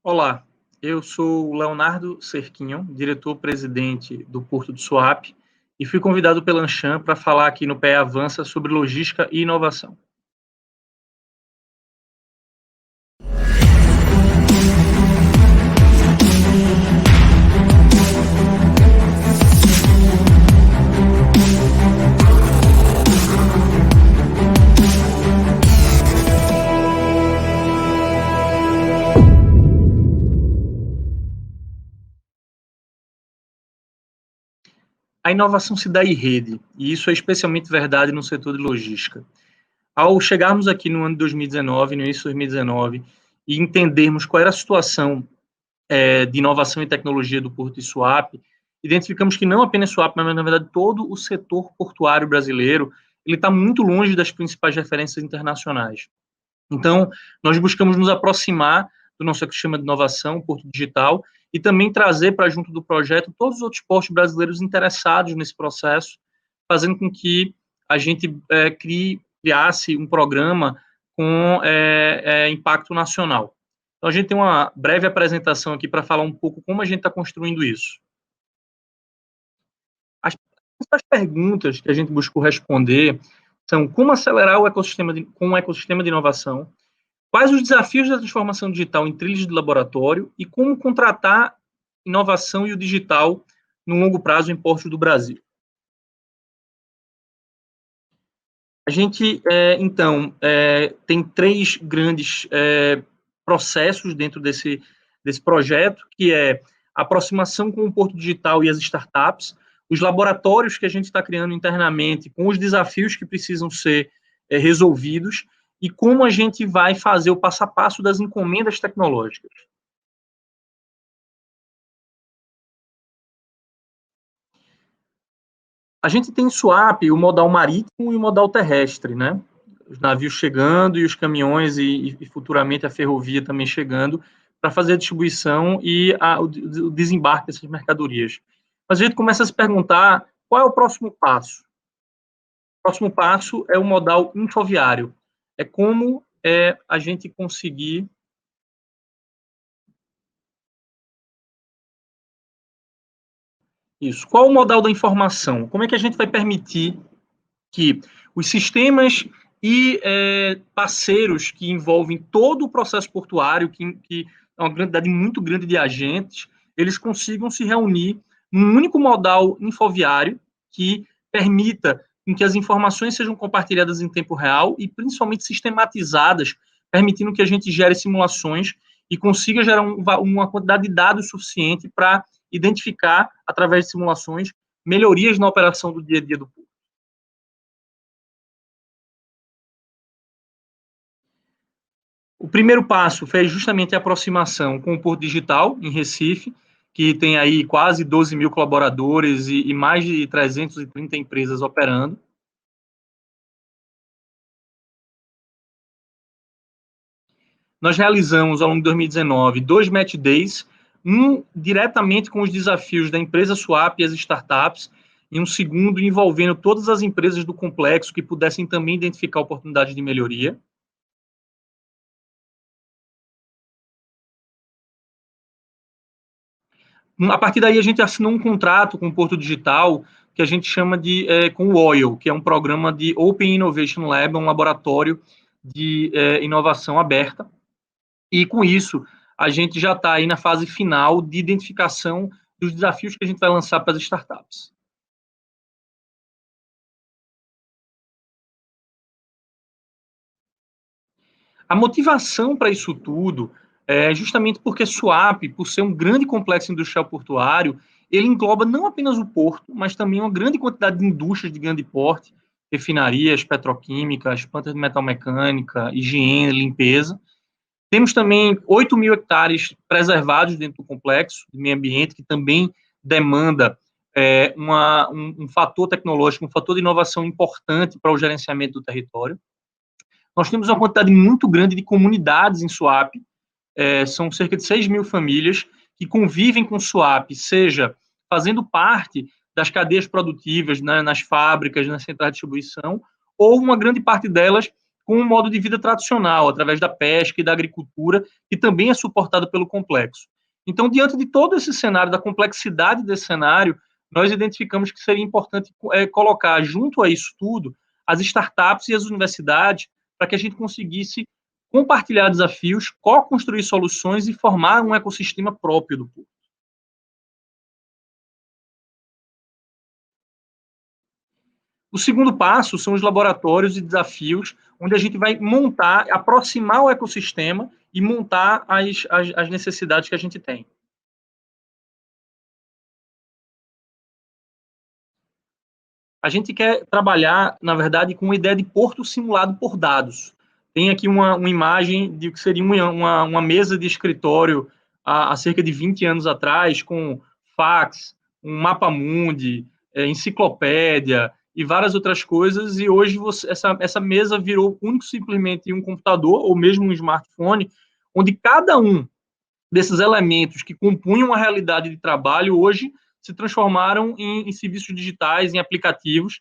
Olá, eu sou o Leonardo Cerquinho, diretor-presidente do Porto de Suape, e fui convidado pela Anshan para falar aqui no PE Avança sobre logística e inovação. A inovação se dá em rede, e isso é especialmente verdade no setor de logística. Ao chegarmos aqui no ano de 2019, no início de 2019, e entendermos qual era a situação de inovação e tecnologia do Porto de Suape, identificamos que não apenas Suape, mas na verdade todo o setor portuário brasileiro, ele está muito longe das principais referências internacionais. Então, nós buscamos nos aproximar do nosso ecossistema de inovação, Porto Digital, e também trazer para junto do projeto todos os outros portos brasileiros interessados nesse processo, fazendo com que a gente criasse um programa com impacto nacional. Então, a gente tem uma breve apresentação aqui para falar um pouco como a gente está construindo isso. As principais perguntas que a gente buscou responder são como acelerar o ecossistema com um ecossistema de inovação, quais os desafios da transformação digital em trilhos de laboratório e como contratar inovação e o digital no longo prazo em portos do Brasil. A gente, tem três grandes processos dentro desse projeto, que é a aproximação com o Porto Digital e as startups, os laboratórios que a gente está criando internamente, com os desafios que precisam ser resolvidos, e como a gente vai fazer o passo a passo das encomendas tecnológicas. A gente tem em Suape o modal marítimo e o modal terrestre, né? Os navios chegando e os caminhões e futuramente a ferrovia também chegando para fazer a distribuição e o desembarque dessas mercadorias. Mas a gente começa a se perguntar qual é o próximo passo. O próximo passo é o modal infoviário. É como a gente conseguir... Isso. Qual o modal da informação? Como é que a gente vai permitir que os sistemas e parceiros que envolvem todo o processo portuário, que é uma quantidade muito grande de agentes, eles consigam se reunir num único modal infoviário que permita que as informações sejam compartilhadas em tempo real e principalmente sistematizadas, permitindo que a gente gere simulações e consiga gerar uma quantidade de dados suficiente para identificar, através de simulações, melhorias na operação do dia a dia do porto. O primeiro passo foi justamente a aproximação com o Porto Digital, em Recife, que tem aí quase 12 mil colaboradores e mais de 330 empresas operando. Nós realizamos, ao longo de 2019, 2 Match Days, um diretamente com os desafios da empresa Suape e as startups, e um segundo envolvendo todas as empresas do complexo que pudessem também identificar oportunidades de melhoria. A partir daí, a gente assinou um contrato com o Porto Digital, que a gente chama de com o OIL, que é um programa de Open Innovation Lab, um laboratório de inovação aberta. E, com isso, a gente já está aí na fase final de identificação dos desafios que a gente vai lançar para as startups. A motivação para isso tudo é justamente porque Suape, por ser um grande complexo industrial portuário, ele engloba não apenas o porto, mas também uma grande quantidade de indústrias de grande porte, refinarias, petroquímicas, plantas de metalmecânica, higiene, limpeza. Temos também 8 mil hectares preservados dentro do complexo de meio ambiente, que também demanda um fator tecnológico, um fator de inovação importante para o gerenciamento do território. Nós temos uma quantidade muito grande de comunidades em Suape, são cerca de 6 mil famílias que convivem com Suape, seja fazendo parte das cadeias produtivas, né, nas fábricas, nas centrais de distribuição, ou uma grande parte delas com um modo de vida tradicional, através da pesca e da agricultura, que também é suportado pelo complexo. Então, diante de todo esse cenário, da complexidade desse cenário, nós identificamos que seria importante colocar junto a isso tudo as startups e as universidades para que a gente conseguisse compartilhar desafios, co-construir soluções e formar um ecossistema próprio do Porto. O segundo passo são os laboratórios e desafios, onde a gente vai montar, aproximar o ecossistema e montar as necessidades que a gente tem. A gente quer trabalhar, na verdade, com uma ideia de porto simulado por dados. Tem aqui uma imagem de que seria uma mesa de escritório há cerca de 20 anos atrás, com fax, um mapa mundi, enciclopédia e várias outras coisas, e hoje essa mesa virou único simplesmente um computador ou mesmo um smartphone, onde cada um desses elementos que compunham a realidade de trabalho hoje se transformaram em serviços digitais, em aplicativos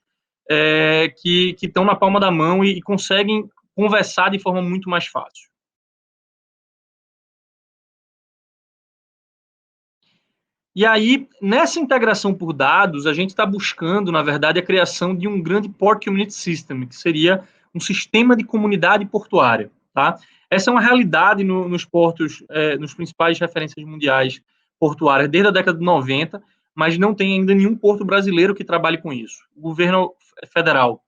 que estão na palma da mão e conseguem conversar de forma muito mais fácil. E aí, nessa integração por dados, a gente está buscando, na verdade, a criação de um grande Port Community System, que seria um sistema de comunidade portuária. Tá? Essa é uma realidade nos portos, nos principais referências mundiais portuárias, desde a década de 90, mas não tem ainda nenhum porto brasileiro que trabalhe com isso. O governo federal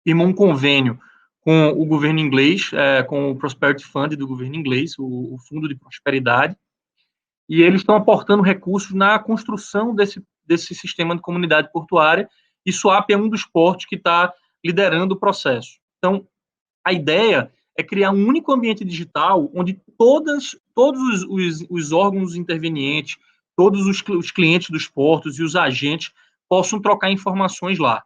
firmou um convênio com o governo inglês, com o Prosperity Fund do governo inglês, o Fundo de Prosperidade, e eles estão aportando recursos na construção desse sistema de comunidade portuária, e Suape é um dos portos que está liderando o processo. Então, a ideia é criar um único ambiente digital onde todos os órgãos intervenientes, todos os clientes dos portos e os agentes possam trocar informações lá.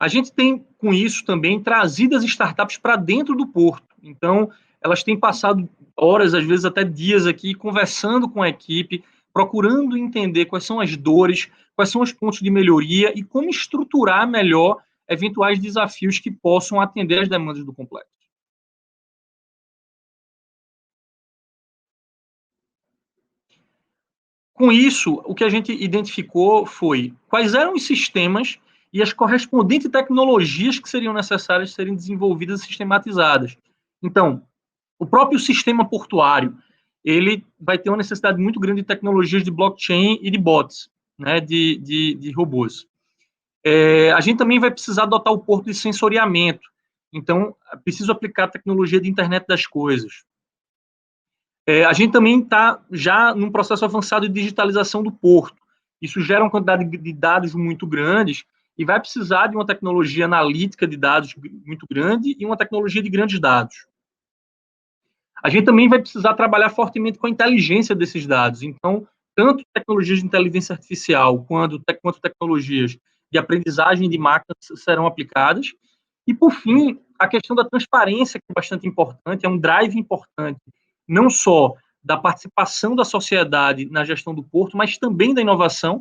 A gente tem, com isso, também trazido as startups para dentro do porto. Então, elas têm passado horas, às vezes até dias aqui, conversando com a equipe, procurando entender quais são as dores, quais são os pontos de melhoria e como estruturar melhor eventuais desafios que possam atender às demandas do complexo. Com isso, o que a gente identificou foi quais eram os sistemas e as correspondentes tecnologias que seriam necessárias serem desenvolvidas e sistematizadas. Então, o próprio sistema portuário, ele vai ter uma necessidade muito grande de tecnologias de blockchain e de bots, né, de robôs. A gente também vai precisar adotar o porto de sensoriamento. Então, é preciso aplicar a tecnologia de internet das coisas. A gente também está já num processo avançado de digitalização do porto. Isso gera uma quantidade de dados muito grandes e vai precisar de uma tecnologia analítica de dados muito grande e uma tecnologia de grandes dados. A gente também vai precisar trabalhar fortemente com a inteligência desses dados. Então, tanto tecnologias de inteligência artificial quanto tecnologias de aprendizagem de máquinas serão aplicadas. E, por fim, a questão da transparência, que é bastante importante, é um drive importante, não só da participação da sociedade na gestão do porto, mas também da inovação.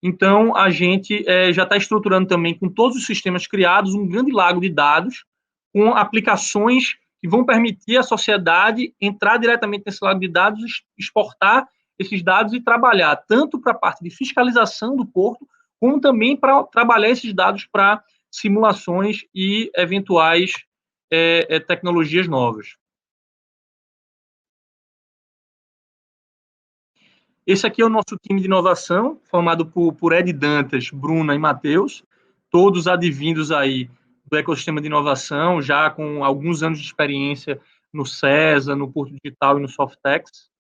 Então, a gente já está estruturando também, com todos os sistemas criados, um grande lago de dados, com aplicações que vão permitir à sociedade entrar diretamente nesse lago de dados, exportar esses dados e trabalhar tanto para a parte de fiscalização do porto, como também para trabalhar esses dados para simulações e eventuais tecnologias novas. Esse aqui é o nosso time de inovação, formado por Ed Dantas, Bruna e Matheus, todos advindos aí do ecossistema de inovação, já com alguns anos de experiência no CESA, no Porto Digital e no Softex.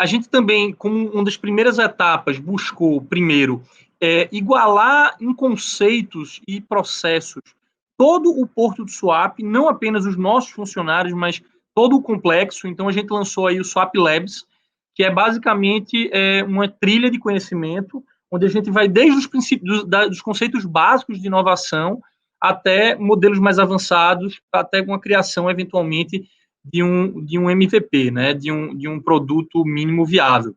A gente também, como uma das primeiras etapas, buscou, primeiro, igualar em conceitos e processos todo o Porto do Suape, não apenas os nossos funcionários, mas todo o complexo. Então, a gente lançou aí o Suape Labs, que é basicamente uma trilha de conhecimento, onde a gente vai desde os princípios, dos conceitos básicos de inovação até modelos mais avançados, até uma criação, eventualmente, de um MVP, né, de um produto mínimo viável.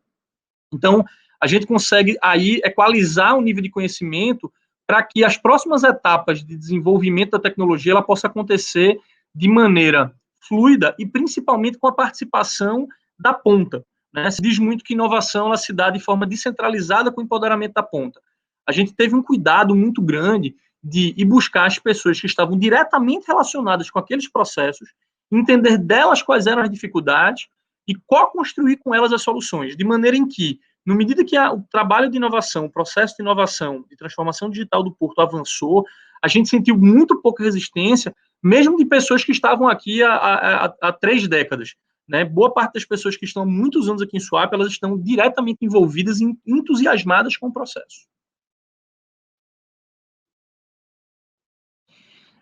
Então, a gente consegue aí equalizar o nível de conhecimento para que as próximas etapas de desenvolvimento da tecnologia ela possa acontecer de maneira fluida e principalmente com a participação da ponta. Né? Se diz muito que inovação ela se dá de forma descentralizada com o empoderamento da ponta. A gente teve um cuidado muito grande de ir buscar as pessoas que estavam diretamente relacionadas com aqueles processos, entender delas quais eram as dificuldades e co-construir com elas as soluções, de maneira em que, na medida que o trabalho de inovação, o processo de inovação, de transformação digital do Porto avançou, a gente sentiu muito pouca resistência, mesmo de pessoas que estavam aqui há 3 décadas. Né? Boa parte das pessoas que estão há muitos anos aqui em Suape, elas estão diretamente envolvidas e entusiasmadas com o processo.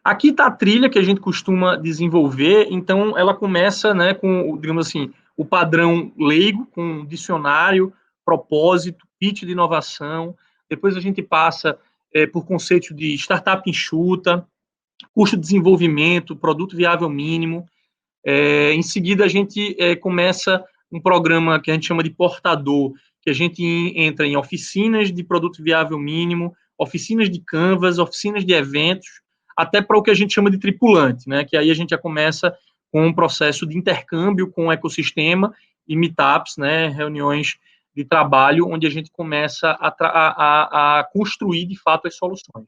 Aqui está a trilha que a gente costuma desenvolver, então ela começa, né, com, digamos assim, o padrão leigo, com dicionário, propósito, pitch de inovação, depois a gente passa por conceito de startup enxuta, custo de desenvolvimento, produto viável mínimo, em seguida a gente começa um programa que a gente chama de portador, que a gente entra em oficinas de produto viável mínimo, oficinas de canvas, oficinas de eventos, até para o que a gente chama de tripulante, né? Que aí a gente já começa com um processo de intercâmbio com o ecossistema e meetups, né? Reuniões de trabalho, onde a gente começa a construir, de fato, as soluções.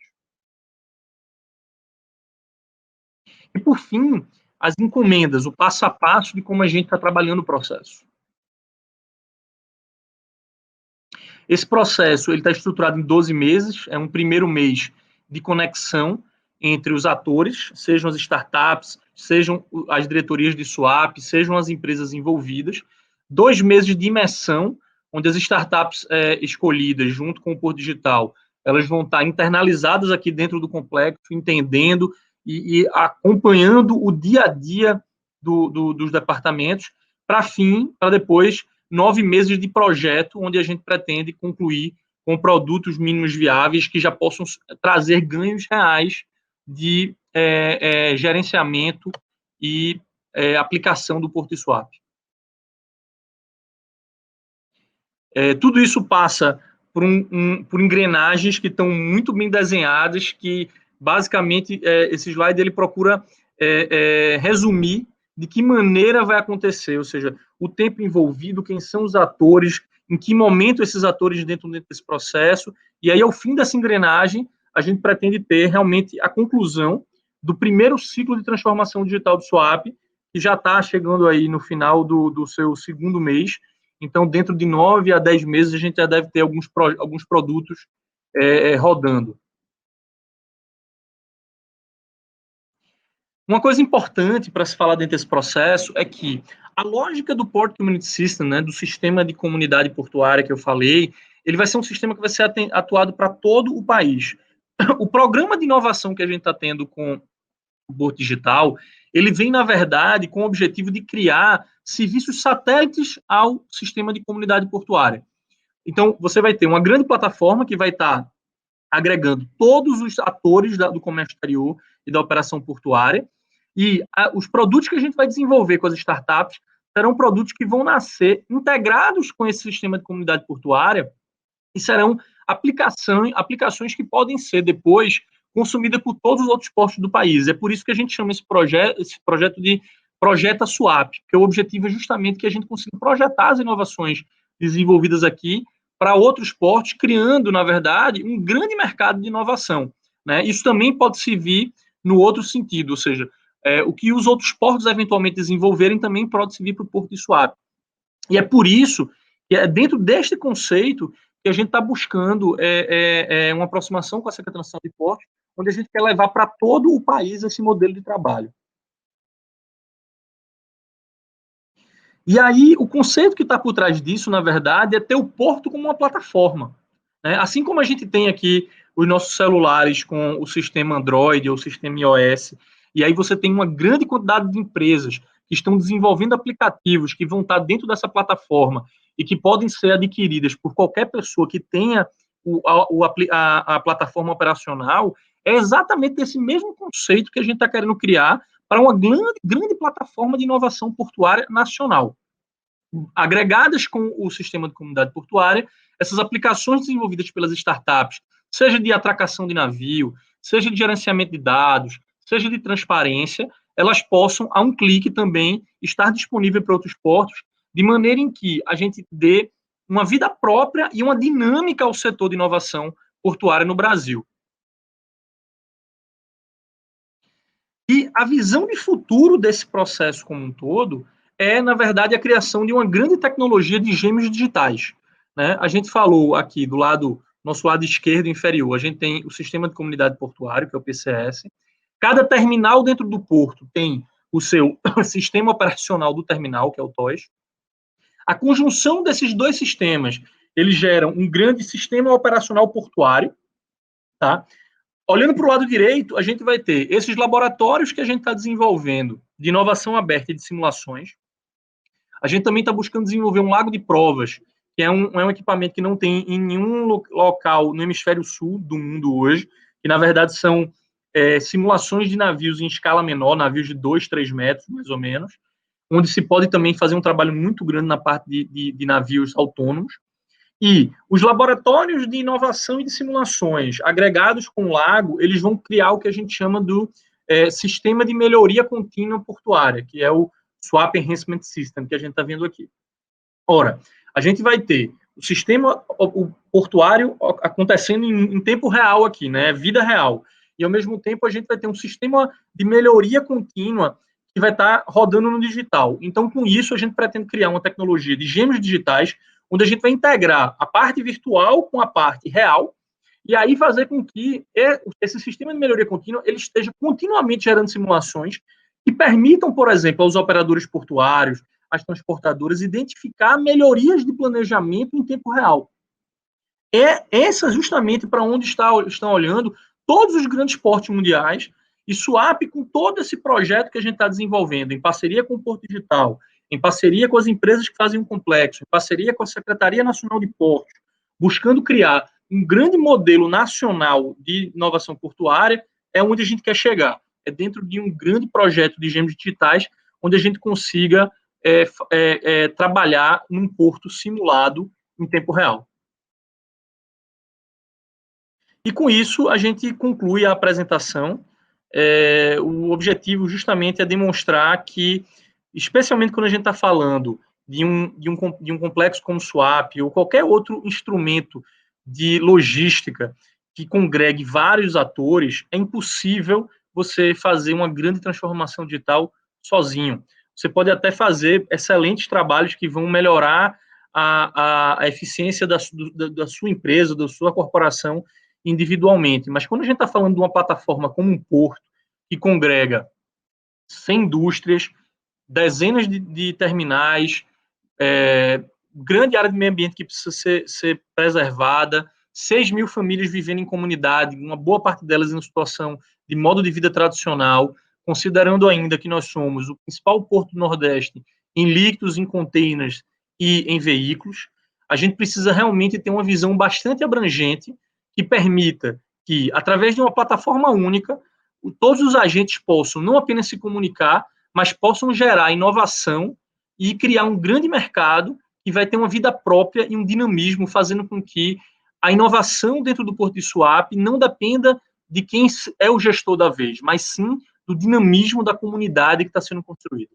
E, por fim, as encomendas, o passo a passo de como a gente está trabalhando o processo. Esse processo ele está estruturado em 12 meses, é um primeiro mês de conexão entre os atores, sejam as startups, sejam as diretorias de swap, sejam as empresas envolvidas, 2 meses de imersão, onde as startups escolhidas, junto com o Porto Digital, elas vão estar internalizadas aqui dentro do complexo, entendendo e acompanhando o dia a dia dos departamentos, para depois 9 meses de projeto, onde a gente pretende concluir com produtos mínimos viáveis que já possam trazer ganhos reais de gerenciamento e aplicação do Porto Swap. Tudo isso passa por engrenagens que estão muito bem desenhadas, que basicamente esse slide ele procura resumir de que maneira vai acontecer, ou seja, o tempo envolvido, quem são os atores, em que momento esses atores dentro desse processo, e aí ao fim dessa engrenagem, a gente pretende ter realmente a conclusão do primeiro ciclo de transformação digital do Swap, que já está chegando aí no final do seu segundo mês. Então, dentro de 9 a 10 meses, a gente já deve ter alguns produtos rodando. Uma coisa importante para se falar dentro desse processo é que a lógica do Port Community System, né, do sistema de comunidade portuária que eu falei, ele vai ser um sistema que vai ser atuado para todo o país. O programa de inovação que a gente está tendo com o Porto Digital, ele vem, na verdade, com o objetivo de criar serviços satélites ao sistema de comunidade portuária. Então, você vai ter uma grande plataforma que vai estar agregando todos os atores do comércio exterior e da operação portuária, e os produtos que a gente vai desenvolver com as startups serão produtos que vão nascer integrados com esse sistema de comunidade portuária e serão aplicações que podem ser depois consumidas por todos os outros portos do país. É por isso que a gente chama esse projeto de Projeta Swap, porque o objetivo é justamente que a gente consiga projetar as inovações desenvolvidas aqui para outros portos, criando, na verdade, um grande mercado de inovação. Né? Isso também pode servir no outro sentido, ou seja, o que os outros portos eventualmente desenvolverem também pode servir para o Porto de Suape. E é por isso que é dentro deste conceito que a gente está buscando uma aproximação com a Secretaria Nacional de Portos, onde a gente quer levar para todo o país esse modelo de trabalho. E aí, o conceito que está por trás disso, na verdade, é ter o porto como uma plataforma. Né? Assim como a gente tem aqui os nossos celulares com o sistema Android ou o sistema iOS, e aí você tem uma grande quantidade de empresas que estão desenvolvendo aplicativos que vão estar dentro dessa plataforma e que podem ser adquiridas por qualquer pessoa que tenha a plataforma operacional, é exatamente esse mesmo conceito que a gente está querendo criar para uma grande plataforma de inovação portuária nacional. Agregadas com o sistema de comunidade portuária, essas aplicações desenvolvidas pelas startups, seja de atracação de navio, seja de gerenciamento de dados, seja de transparência, elas possam, a um clique também, estar disponível para outros portos, de maneira em que a gente dê uma vida própria e uma dinâmica ao setor de inovação portuária no Brasil. E a visão de futuro desse processo como um todo é, na verdade, a criação de uma grande tecnologia de gêmeos digitais. Né? A gente falou aqui do nosso lado esquerdo inferior, a gente tem o Sistema de Comunidade Portuário, que é o PCS. Cada terminal dentro do porto tem o seu sistema operacional do terminal, que é o TOS. A conjunção desses dois sistemas, eles geram um grande sistema operacional portuário, tá? Olhando para o lado direito, a gente vai ter esses laboratórios que a gente está desenvolvendo de inovação aberta e de simulações. A gente também está buscando desenvolver um lago de provas, que é um equipamento que não tem em nenhum local no hemisfério sul do mundo hoje, que na verdade são simulações de navios em escala menor, navios de 2, 3 metros, mais ou menos, onde se pode também fazer um trabalho muito grande na parte de navios autônomos. E os laboratórios de inovação e de simulações agregados com o lago, eles vão criar o que a gente chama do Sistema de Melhoria Contínua Portuária, que é o Swap Enhancement System, que a gente está vendo aqui. Ora, a gente vai ter o sistema portuário acontecendo em tempo real aqui, né, vida real, e ao mesmo tempo a gente vai ter um sistema de melhoria contínua que vai estar rodando no digital. Então, com isso, a gente pretende criar uma tecnologia de gêmeos digitais, onde a gente vai integrar a parte virtual com a parte real, e aí fazer com que esse sistema de melhoria contínua ele esteja continuamente gerando simulações que permitam, por exemplo, aos operadores portuários, às transportadoras, identificar melhorias de planejamento em tempo real. É essa justamente para onde estão olhando todos os grandes portos mundiais, e SUAP com todo esse projeto que a gente está desenvolvendo, em parceria com o Porto Digital, em parceria com as empresas que fazem o complexo, em parceria com a Secretaria Nacional de Portos, buscando criar um grande modelo nacional de inovação portuária, é onde a gente quer chegar. É dentro de um grande projeto de gêmeos digitais, onde a gente consiga trabalhar num porto simulado em tempo real. E com isso, a gente conclui a apresentação. O objetivo justamente é demonstrar que, especialmente quando a gente está falando de um complexo como o SWAP ou qualquer outro instrumento de logística que congregue vários atores, é impossível você fazer uma grande transformação digital sozinho. Você pode até fazer excelentes trabalhos que vão melhorar a eficiência da sua empresa, da sua corporação individualmente. Mas quando a gente está falando de uma plataforma como um porto, que congrega 100 indústrias, dezenas de terminais, grande área de meio ambiente que precisa ser preservada, 6 mil famílias vivendo em comunidade, uma boa parte delas em situação de modo de vida tradicional, considerando ainda que nós somos o principal porto do Nordeste em líquidos, em containers e em veículos, a gente precisa realmente ter uma visão bastante abrangente que permita que, através de uma plataforma única, todos os agentes possam não apenas se comunicar, mas possam gerar inovação e criar um grande mercado que vai ter uma vida própria e um dinamismo, fazendo com que a inovação dentro do Porto de Suape não dependa de quem é o gestor da vez, mas sim do dinamismo da comunidade que está sendo construída.